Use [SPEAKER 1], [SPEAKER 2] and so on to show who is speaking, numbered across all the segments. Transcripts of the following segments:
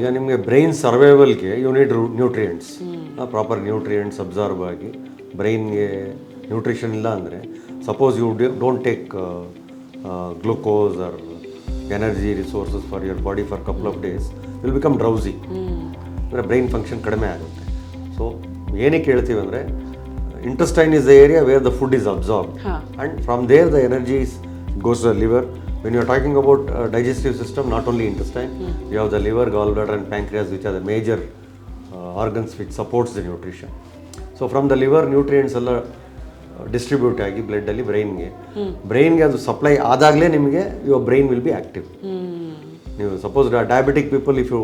[SPEAKER 1] ಈಗ ನಿಮಗೆ ಬ್ರೈನ್ ಸರ್ವೈವಲ್ಗೆ you need nutrients, proper nutrients absorb ಆಗಿ ಬ್ರೈನ್ಗೆ ನ್ಯೂಟ್ರಿಷನ್ ಇಲ್ಲ ಅಂದರೆ suppose you don't take glucose or energy resources for your body for couple of days will become drowsy, ಅಂದರೆ brain function ಕಡಿಮೆ ಆಗುತ್ತೆ. ಸೊ ಏನಕ್ಕೆ ಹೇಳ್ತೀವಿ ಅಂದರೆ intestine is the area where the food is absorbed, and from there the energy goes to the liver. When you are talking about digestive system, not only intestine, you have the liver, gallbladder and pancreas, which are the major organs which supports the nutrition. So from the liver nutrients ಎಲ್ಲ distribute ಆಗಿ ಬ್ಲಡ್ಡಲ್ಲಿ ಬ್ರೈನ್ಗೆ ಅದು supply ಆದಾಗಲೇ ನಿಮಗೆ your brain will be active. ನೀವು suppose diabetic people if you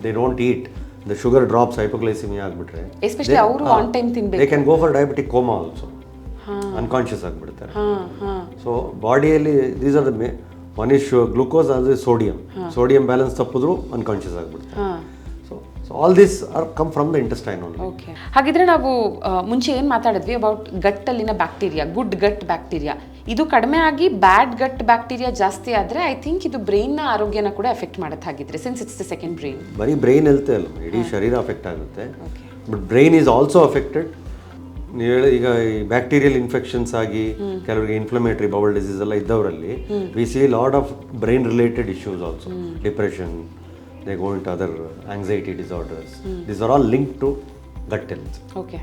[SPEAKER 1] they don't eat, the sugar drops, hypoglycemia ಆಗ್ಬಿಟ್ರೆ
[SPEAKER 2] especially ಅವರು ಆನ್ ಟೈಮ್ ತಿನ್ಬೇಕು,
[SPEAKER 1] they can go for diabetic coma also, unconscious ಆಗ್ಬಿಡ್ತಾರೆ. ಸೊ ಬಾಡಿಯಲ್ಲಿ these are the one is glucose, ಅದು sodium balance ತಪ್ಪಿದ್ರು unconscious ಆಗ್ಬಿಡ್ತಾರೆ. So all this are come from the intestine only.
[SPEAKER 2] Okay, ಹಾಗಿದ್ರೆ ನಾವು ಮುಂಚೆ ಏನು ಮಾತಾಡಿದ್ವಿ ಅಬೌಟ್ ಗಟ್ಟಲ್ಲಿನ ಬ್ಯಾಕ್ಟೀರಿಯಾ, ಗುಡ್ ಗಟ್ ಬ್ಯಾಕ್ಟೀರಿಯಾ, ಇದು ಕಡಿಮೆ ಆಗಿ ಬ್ಯಾಡ್ ಗಟ್ ಬ್ಯಾಕ್ಟೀರಿಯಾ ಜಾಸ್ತಿ ಆದರೆ ಐ ಥಿಂಕ್ ಇದು ಬ್ರೈನ್ನ ಆರೋಗ್ಯನ ಕೂಡ ಎಫೆಕ್ಟ್ ಮಾಡುತ್ತೆ. ಹಾಗಿದ್ರೆ since it's the second brain,
[SPEAKER 1] ಬರೀ ಬ್ರೈನ್ ಹೆಲ್ತ್ ಅಲ್ಲ, ಇಡೀ ಶರೀರ ಅಫೆಕ್ಟ್ ಆಗುತ್ತೆ. But brain is also affected. ನೀವು ಹೇಳಿ ಈಗ ಈ ಬ್ಯಾಕ್ಟೀರಿಯಲ್ ಇನ್ಫೆಕ್ಷನ್ಸ್ ಆಗಿ ಕೆಲವರಿಗೆ ಇನ್ಫ್ಲಮೇಟರಿ ಬೌಲ್ ಡಿಸೀಸ್ ಎಲ್ಲ ಇದ್ದವರಲ್ಲಿ we see lot of brain related issues also, depression, they go into other anxiety disorders. These are all linked to gut health.
[SPEAKER 2] Okay.